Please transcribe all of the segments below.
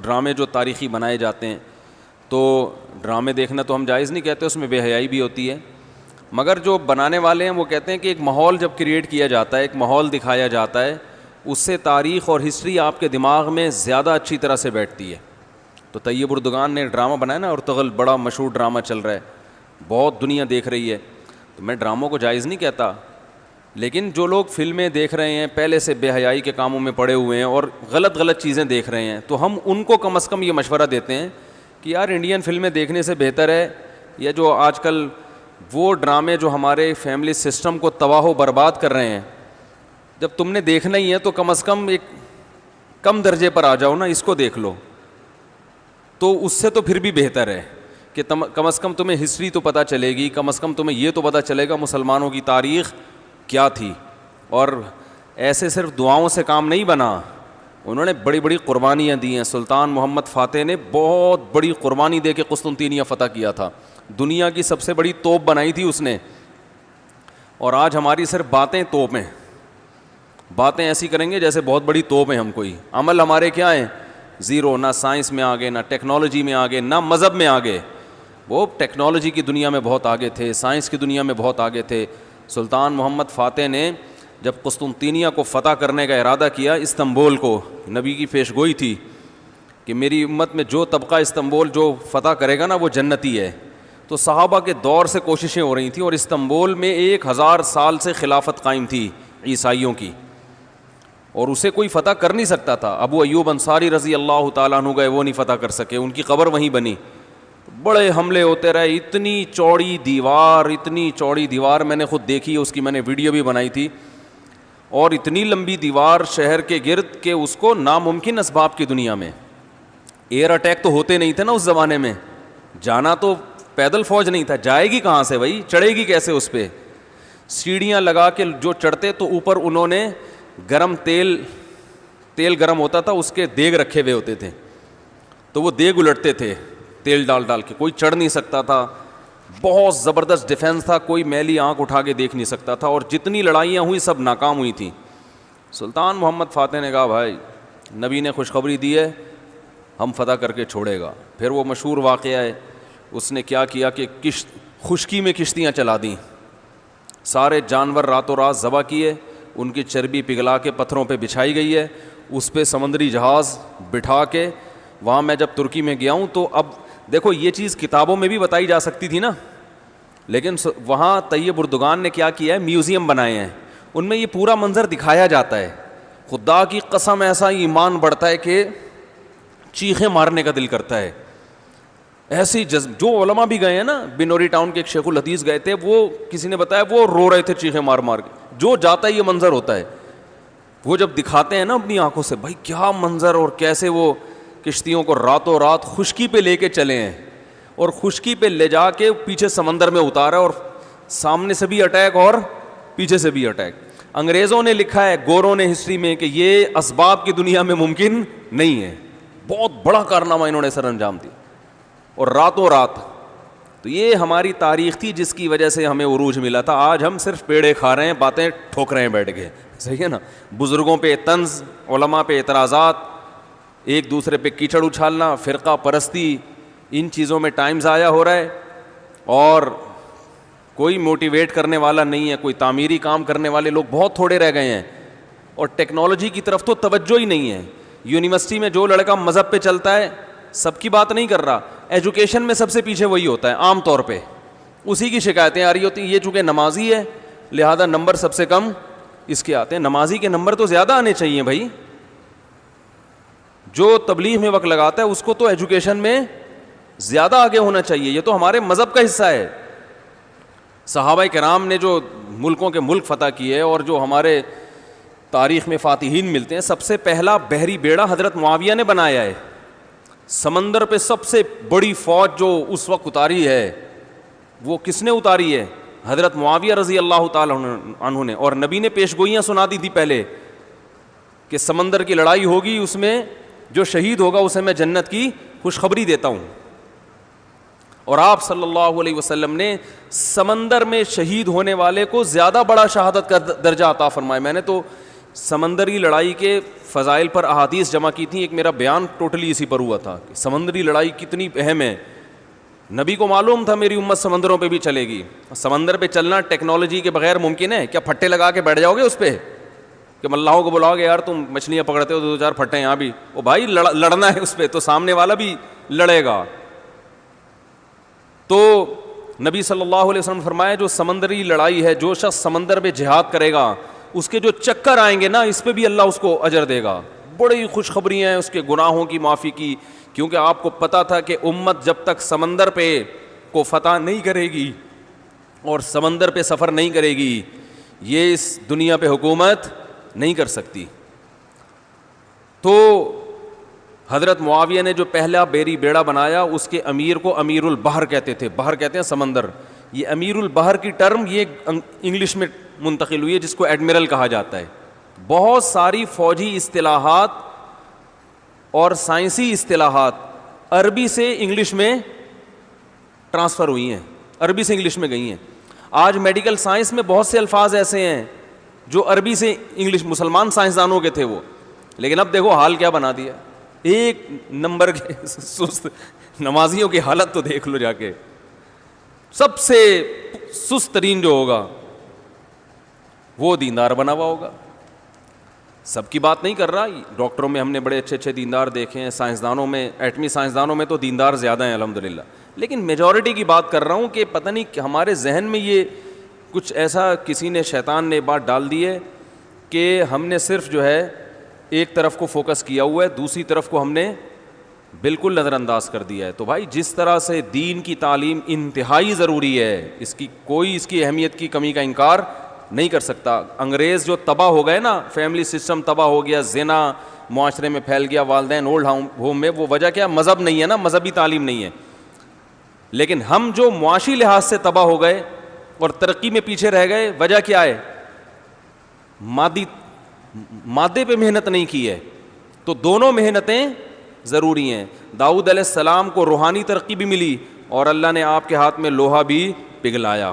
ڈرامے جو تاریخی بنائے جاتے ہیں، تو ڈرامے دیکھنا تو ہم جائز نہیں کہتے، اس میں بے حیائی بھی ہوتی ہے، مگر جو بنانے والے ہیں وہ کہتے ہیں کہ ایک ماحول جب کریٹ کیا جاتا ہے، ایک ماحول دکھایا جاتا ہے، اس سے تاریخ اور ہسٹری آپ کے دماغ میں زیادہ اچھی طرح سے بیٹھتی ہے۔ تو طیب اردگان نے ڈرامہ بنایا نا، ارطغرل بڑا مشہور ڈرامہ چل رہا ہے، بہت دنیا دیکھ رہی ہے، تو میں ڈراموں کو جائز نہیں کہتا، لیکن جو لوگ فلمیں دیکھ رہے ہیں، پہلے سے بے حیائی کے کاموں میں پڑے ہوئے ہیں اور غلط چیزیں دیکھ رہے ہیں، تو ہم ان کو کم از کم یہ مشورہ دیتے ہیں کہ یار انڈین فلمیں دیکھنے سے بہتر ہے یہ جو آج کل وہ ڈرامے جو ہمارے فیملی سسٹم کو تباہ و برباد کر رہے ہیں، جب تم نے دیکھنا ہی ہے تو کم از کم ایک کم درجے پر آ جاؤ نا، اس کو دیکھ لو، تو اس سے تو پھر بھی بہتر ہے کہ کم از کم تمہیں ہسٹری تو پتہ چلے گی، کم از کم تمہیں یہ تو پتہ چلے گا مسلمانوں کی تاریخ کیا تھی۔ اور ایسے صرف دعاؤں سے کام نہیں بنا، انہوں نے بڑی بڑی قربانیاں دی ہیں۔ سلطان محمد فاتح نے بہت بڑی قربانی دے کے قسطنطینیہ فتح کیا تھا، دنیا کی سب سے بڑی توپ بنائی تھی اس نے، اور آج ہماری صرف باتیں توپ ہیں، باتیں ایسی کریں گے جیسے بہت بڑی توپ ہیں ہم، کوئی عمل ہمارے کیا ہیں زیرو، نہ سائنس میں آگے، نہ ٹیکنالوجی میں آگے، نہ مذہب میں آگے۔ وہ ٹیکنالوجی کی دنیا میں بہت آگے تھے، سائنس کی دنیا میں بہت آگے تھے۔ سلطان محمد فاتح نے جب قسطنطینیہ کو فتح کرنے کا ارادہ کیا، استنبول کو، نبی کی پیش گوئی تھی کہ میری امت میں جو طبقہ استنبول جو فتح کرے گا نا وہ جنتی ہے، تو صحابہ کے دور سے کوششیں ہو رہی تھیں، اور استنبول میں 1000 سال سے خلافت قائم تھی عیسائیوں کی، اور اسے کوئی فتح کر نہیں سکتا تھا۔ ابو ایوب انصاری رضی اللہ تعالیٰ عنہ گئے، وہ نہیں فتح کر سکے، ان کی قبر وہیں بنی، بڑے حملے ہوتے رہے، اتنی چوڑی دیوار میں نے خود دیکھی، اس کی میں نے ویڈیو بھی بنائی تھی، اور اتنی لمبی دیوار شہر کے گرد کہ اس کو ناممکن اسباب کی دنیا میں، ایئر اٹیک تو ہوتے نہیں تھے نا اس زمانے میں، جانا تو پیدل فوج نہیں تھا، جائے گی کہاں سے بھائی، چڑھے گی کیسے اس پہ؟ سیڑھیاں لگا کے جو چڑھتے تو اوپر انہوں نے گرم تیل گرم ہوتا تھا، اس کے دیگ رکھے ہوئے ہوتے تھے، تو وہ دیگ الٹتے تھے تیل ڈال کے، کوئی چڑھ نہیں سکتا تھا، بہت زبردست ڈیفنس تھا، کوئی میلی آنکھ اٹھا کے دیکھ نہیں سکتا تھا، اور جتنی لڑائیاں ہوئی سب ناکام ہوئی تھیں۔ سلطان محمد فاتح نے کہا بھائی نبی نے خوشخبری دی ہے، ہم فتح کر کے چھوڑے گا۔ پھر وہ مشہور واقعہ ہے، اس نے کیا کیا کہ خشکی میں کشتیاں چلا دیں، سارے جانور راتوں رات ذبح کیے، ان کی چربی پگھلا کے پتھروں پہ بچھائی گئی ہے، اس پہ سمندری جہاز بٹھا کے، وہاں میں جب ترکی میں گیا ہوں تو اب دیکھو یہ چیز کتابوں میں بھی بتائی جا سکتی تھی نا، لیکن وہاں طیب اردگان نے کیا کیا ہے، میوزیم بنائے ہیں، ان میں یہ پورا منظر دکھایا جاتا ہے۔ خدا کی قسم ایسا ایمان بڑھتا ہے کہ چیخیں مارنے کا دل کرتا ہے، ایسی جو علماء بھی گئے ہیں نا، بنوری ٹاؤن کے ایک شیخ الحدیث گئے تھے، وہ کسی نے بتایا وہ رو رہے تھے چیخیں مار مار کے، جو جاتا ہے یہ منظر ہوتا ہے، وہ جب دکھاتے ہیں نا اپنی آنکھوں سے، بھائی کیا منظر، اور کیسے وہ کشتیوں کو راتوں رات خشکی پہ لے کے چلے ہیں، اور خشکی پہ لے جا کے پیچھے سمندر میں اتارا، اور سامنے سے بھی اٹیک اور پیچھے سے بھی اٹیک۔ انگریزوں نے لکھا ہے، گوروں نے ہسٹری میں، کہ یہ اسباب کی دنیا میں ممکن نہیں ہے، بہت بڑا کارنامہ انہوں نے سر انجام دیا، اور راتوں رات۔ تو یہ ہماری تاریخ تھی جس کی وجہ سے ہمیں عروج ملا تھا۔ آج ہم صرف پیڑے کھا رہے ہیں، باتیں ٹھوک رہے ہیں بیٹھ کے، صحیح ہے نا؟ بزرگوں پہ طنز، علماء پہ اعتراضات، ایک دوسرے پہ کیچڑ اچھالنا، فرقہ پرستی، ان چیزوں میں ٹائم ضائع ہو رہا ہے، اور کوئی موٹیویٹ کرنے والا نہیں ہے، کوئی تعمیری کام کرنے والے لوگ بہت تھوڑے رہ گئے ہیں، اور ٹیکنالوجی کی طرف تو توجہ ہی نہیں ہے۔ یونیورسٹی میں جو لڑکا مذہب پہ چلتا ہے، سب کی بات نہیں کر رہا، ایجوکیشن میں سب سے پیچھے وہی ہوتا ہے، عام طور پہ اسی کی شکایتیں آ رہی ہوتی ہیں، یہ چونکہ نمازی ہے لہذا نمبر سب سے کم اس کے آتے ہیں۔ نمازی کے نمبر تو زیادہ آنے چاہیے بھائی، جو تبلیغ میں وقت لگاتا ہے اس کو تو ایجوکیشن میں زیادہ آگے ہونا چاہیے، یہ تو ہمارے مذہب کا حصہ ہے۔ صحابہ کرام نے جو ملکوں کے ملک فتح کیے، اور جو ہمارے تاریخ میں فاتحین ملتے ہیں، سب سے پہلا بحری بیڑا حضرت معاویہ نے بنایا ہے۔ سمندر پہ سب سے بڑی فوج جو اس وقت اتاری ہے، وہ کس نے اتاری ہے؟ حضرت معاویہ رضی اللہ تعالیٰ عنہ نے، اور نبی نے پیشگوئیاں سنا دی تھی پہلے کہ سمندر کی لڑائی ہوگی، اس میں جو شہید ہوگا اسے میں جنت کی خوشخبری دیتا ہوں، اور آپ صلی اللہ علیہ وسلم نے سمندر میں شہید ہونے والے کو زیادہ بڑا شہادت کا درجہ عطا فرمایا۔ میں نے تو سمندری لڑائی کے فضائل پر احادیث جمع کی تھیں. ایک میرا بیان ٹوٹلی اسی پر ہوا تھا کہ سمندری لڑائی کتنی اہم ہے. نبی کو معلوم تھا میری امت سمندروں پہ بھی چلے گی. سمندر پہ چلنا ٹیکنالوجی کے بغیر ممکن ہے کیا؟ پھٹے لگا کے بیٹھ جاؤ گے اس پہ کہ ملاحوں کو بلاؤ گے یار تم مچھلیاں پکڑتے ہو دو چار پھٹے یہاں بھی, او بھائی لڑنا ہے اس پہ تو سامنے والا بھی لڑے گا. تو نبی صلی اللہ علیہ وسلم نے فرمایا جو سمندری لڑائی ہے, جو شخص سمندر پہ جہاد کرے گا اس کے جو چکر آئیں گے نا اس پہ بھی اللہ اس کو اجر دے گا. بڑی خوشخبری ہیں اس کے گناہوں کی معافی کی, کیونکہ آپ کو پتا تھا کہ امت جب تک سمندر پہ کو فتح نہیں کرے گی اور سمندر پہ سفر نہیں کرے گی یہ اس دنیا پہ حکومت نہیں کر سکتی. تو حضرت معاویہ نے جو پہلا بیڑا بنایا اس کے امیر کو امیر البحر کہتے تھے. بحر کہتے ہیں سمندر. یہ امیر البحر کی ٹرم یہ انگلش میں منتقل ہوئی ہے جس کو ایڈمرل کہا جاتا ہے. بہت ساری فوجی اصطلاحات اور سائنسی اصطلاحات عربی سے انگلش میں ٹرانسفر ہوئی ہیں, عربی سے انگلش میں گئی ہیں. آج میڈیکل سائنس میں بہت سے الفاظ ایسے ہیں جو عربی سے انگلش, مسلمان سائنسدانوں کے تھے وہ, لیکن اب دیکھو حال کیا بنا دیا. ایک نمبر کے سست نمازیوں کی حالت تو دیکھ لو جا کے. سب سے سست ترین جو ہوگا وہ دیندار بنا ہوا ہوگا. سب کی بات نہیں کر رہا, ڈاکٹروں میں ہم نے بڑے اچھے اچھے دیندار دیکھے ہیں, سائنسدانوں میں, ایٹمی سائنسدانوں میں تو دیندار زیادہ ہیں الحمدللہ, لیکن میجورٹی کی بات کر رہا ہوں کہ پتہ نہیں ہمارے ذہن میں یہ کچھ ایسا کسی نے, شیطان نے بات ڈال دی ہے کہ ہم نے صرف جو ہے ایک طرف کو فوکس کیا ہوا ہے, دوسری طرف کو ہم نے بالکل نظر انداز کر دیا ہے. تو بھائی جس طرح سے دین کی تعلیم انتہائی ضروری ہے, اس کی کوئی اس کی اہمیت کی کمی کا انکار نہیں کر سکتا. انگریز جو تباہ ہو گئے نا, فیملی سسٹم تباہ ہو گیا, زنا معاشرے میں پھیل گیا, والدین اولڈ ہوم میں, وہ وجہ کیا؟ مذہب نہیں ہے نا, مذہبی تعلیم نہیں ہے. لیکن ہم جو معاشی لحاظ سے تباہ ہو گئے اور ترقی میں پیچھے رہ گئے, وجہ کیا ہے؟ مادے پہ محنت نہیں کی ہے. تو دونوں محنتیں ضروری ہیں. داؤد علیہ السلام کو روحانی ترقی بھی ملی اور اللہ نے آپ کے ہاتھ میں لوہا بھی پگھلایا.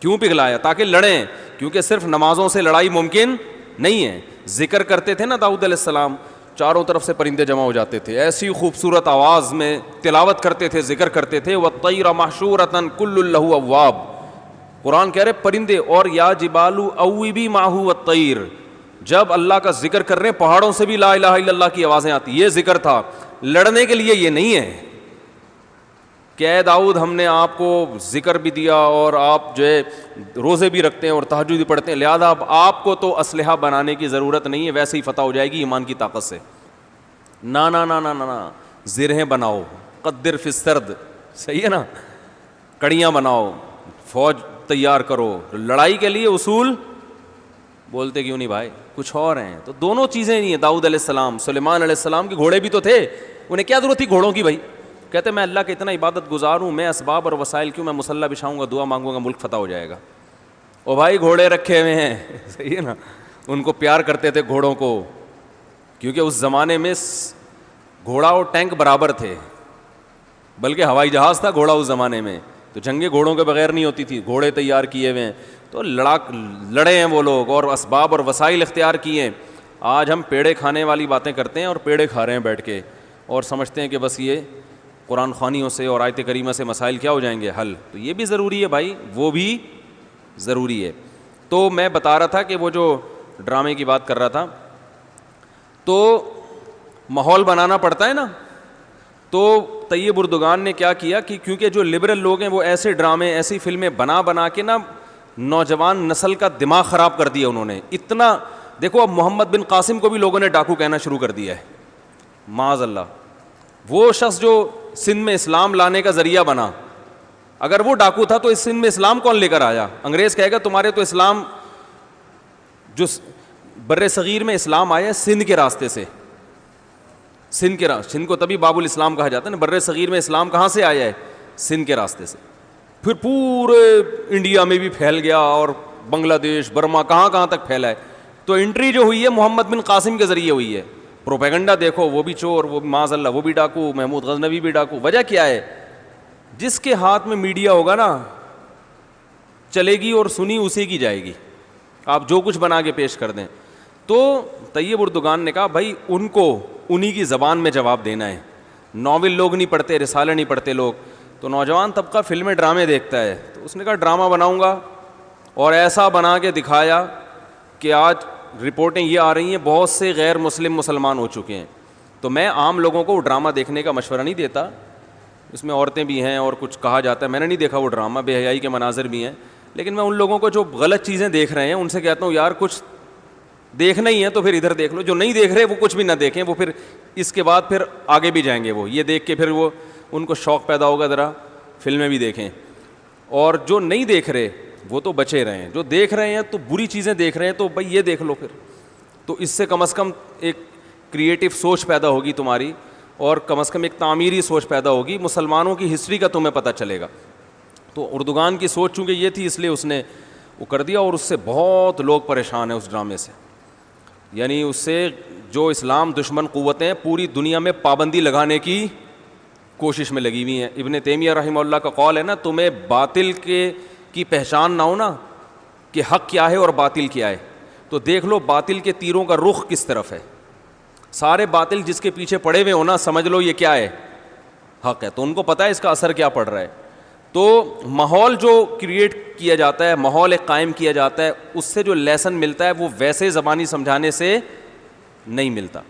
کیوں پگھلایا؟ تاکہ لڑیں, کیونکہ صرف نمازوں سے لڑائی ممکن نہیں ہے. ذکر کرتے تھے نا داؤد علیہ السلام, چاروں طرف سے پرندے جمع ہو جاتے تھے, ایسی خوبصورت آواز میں تلاوت کرتے تھے, ذکر کرتے تھے. وَالطَّيْرَ مَحْشُورَةً كُلٌّ لَهُ أَوَّابٌ, قرآن کہہ رہے پرندے, اور یا جبالُ أَوِّبِي مَعَهُ وَالطَّيْرُ, جب اللہ کا ذکر کر رہے ہیں پہاڑوں سے بھی لا الہ الا اللہ کی آوازیں آتی. یہ ذکر تھا, لڑنے کے لیے یہ نہیں ہے کہ اے داؤد ہم نے آپ کو ذکر بھی دیا اور آپ جو ہے روزے بھی رکھتے ہیں اور تہجد بھی پڑھتے ہیں, لہذا اب آپ کو تو اسلحہ بنانے کی ضرورت نہیں ہے, ویسے ہی فتح ہو جائے گی ایمان کی طاقت سے. نا نا نا نا نا, زرہیں بناؤ, قدر فی السرد, صحیح ہے نا, کڑیاں بناؤ, فوج تیار کرو, لڑائی کے لیے اصول بولتے کیوں نہیں بھائی, کچھ اور ہیں. تو دونوں چیزیں نہیں ہیں. داؤد علیہ السلام, سلیمان علیہ السلام کے گھوڑے بھی تو تھے, انہیں کیا ضرورت تھی گھوڑوں کی بھائی؟ کہتے میں اللہ کا اتنا عبادت گزار ہوں, میں اسباب اور وسائل کیوں, میں مصلی بچھاؤں گا, دعا مانگوں گا, ملک فتح ہو جائے گا. او بھائی گھوڑے رکھے ہوئے ہیں, صحیح ہے نا. ان کو پیار کرتے تھے گھوڑوں کو, کیونکہ اس زمانے میں گھوڑا اور ٹینک برابر تھے, بلکہ ہوائی جہاز تھا گھوڑا اس زمانے میں, تو جنگیں گھوڑوں کے بغیر نہیں ہوتی تھی, گھوڑے تیار کیے ہوئے ہیں. تو لڑے ہیں وہ لوگ اور اسباب اور وسائل اختیار کیے ہیں. آج ہم پیڑے کھانے والی باتیں کرتے ہیں اور پیڑے کھا رہے ہیں بیٹھ کے, اور سمجھتے ہیں کہ بس یہ قرآن خوانیوں سے اور آیت کریمہ سے مسائل کیا ہو جائیں گے حل. تو یہ بھی ضروری ہے بھائی, وہ بھی ضروری ہے. تو میں بتا رہا تھا کہ وہ جو ڈرامے کی بات کر رہا تھا, تو ماحول بنانا پڑتا ہے نا. تو طیب اردگان نے کیا کیا کہ کیونکہ جو لبرل لوگ ہیں وہ ایسے ڈرامے, ایسی فلمیں بنا کے نا نوجوان نسل کا دماغ خراب کر دیا انہوں نے. اتنا دیکھو, اب محمد بن قاسم کو بھی لوگوں نے ڈاکو کہنا شروع کر دیا ہے, معاذ اللہ. وہ شخص جو سندھ میں اسلام لانے کا ذریعہ بنا, اگر وہ ڈاکو تھا تو اس سندھ میں اسلام کون لے کر آیا؟ انگریز کہے گا تمہارے تو اسلام, جو بر صغیر میں اسلام آیا سندھ کے راستے سے, سندھ کو تبھی باب الاسلام کہا جاتا ہے نا. بر صغیر میں اسلام کہاں سے آیا ہے؟ سندھ کے راستے سے. پھر پورے انڈیا میں بھی پھیل گیا اور بنگلہ دیش, برما, کہاں تک پھیلا ہے. تو انٹری جو ہوئی ہے محمد بن قاسم کے ذریعے ہوئی ہے. پروپیگنڈا دیکھو, وہ بھی چور, وہ بھی معاذ اللہ وہ بھی ڈاکو, محمود غزنوی بھی ڈاکو. وجہ کیا ہے؟ جس کے ہاتھ میں میڈیا ہوگا نا چلے گی اور سنی اسی کی جائے گی, آپ جو کچھ بنا کے پیش کر دیں. تو طیب اردگان نے کہا بھائی ان کو انہی کی زبان میں جواب دینا ہے. ناول لوگ نہیں پڑھتے, رسالے نہیں پڑھتے لوگ, تو نوجوان طبقہ فلمیں ڈرامے دیکھتا ہے. تو اس نے کہا ڈرامہ بناؤں گا, اور ایسا بنا کے دکھایا کہ آج رپورٹیں یہ آ رہی ہیں بہت سے غیر مسلم مسلمان ہو چکے ہیں. تو میں عام لوگوں کو وہ ڈرامہ دیکھنے کا مشورہ نہیں دیتا, اس میں عورتیں بھی ہیں اور کچھ کہا جاتا ہے, میں نے نہیں دیکھا وہ ڈرامہ, بے حیائی کے مناظر بھی ہیں, لیکن میں ان لوگوں کو جو غلط چیزیں دیکھ رہے ہیں ان سے کہتا ہوں یار کچھ دیکھنا ہی ہے تو پھر ادھر دیکھ لو, جو نہیں دیکھ رہے وہ کچھ بھی نہ دیکھیں, وہ پھر اس کے بعد پھر آگے بھی جائیں گے, وہ یہ دیکھ کے پھر وہ ان کو شوق پیدا ہوگا ذرا فلمیں بھی دیکھیں. اور جو نہیں دیکھ رہے وہ تو بچے رہے ہیں, جو دیکھ رہے ہیں تو بری چیزیں دیکھ رہے ہیں تو بھائی یہ دیکھ لو پھر, تو اس سے کم از کم ایک کریٹیو سوچ پیدا ہوگی تمہاری, اور کم از کم ایک تعمیری سوچ پیدا ہوگی, مسلمانوں کی ہسٹری کا تمہیں پتہ چلے گا. تو اردگان کی سوچ چونکہ یہ تھی اس لیے اس نے وہ کر دیا, اور اس سے بہت لوگ پریشان ہیں اس ڈرامے سے. یعنی اس سے جو اسلام دشمن قوتیں پوری دنیا میں پابندی لگانے کی کوشش میں لگی ہوئی ہیں. ابن تیمیہ رحمہ اللہ کا قول ہے نا, تمہیں باطل کی پہچان نہ ہو نا کہ حق کیا ہے اور باطل کیا ہے, تو دیکھ لو باطل کے تیروں کا رخ کس طرف ہے. سارے باطل جس کے پیچھے پڑے ہوئے ہو نا, سمجھ لو یہ کیا ہے, حق ہے, تو ان کو پتہ ہے اس کا اثر کیا پڑ رہا ہے. تو ماحول جو کریٹ کیا جاتا ہے, ماحول ایک قائم کیا جاتا ہے, اس سے جو لیسن ملتا ہے وہ ویسے زبانی سمجھانے سے نہیں ملتا.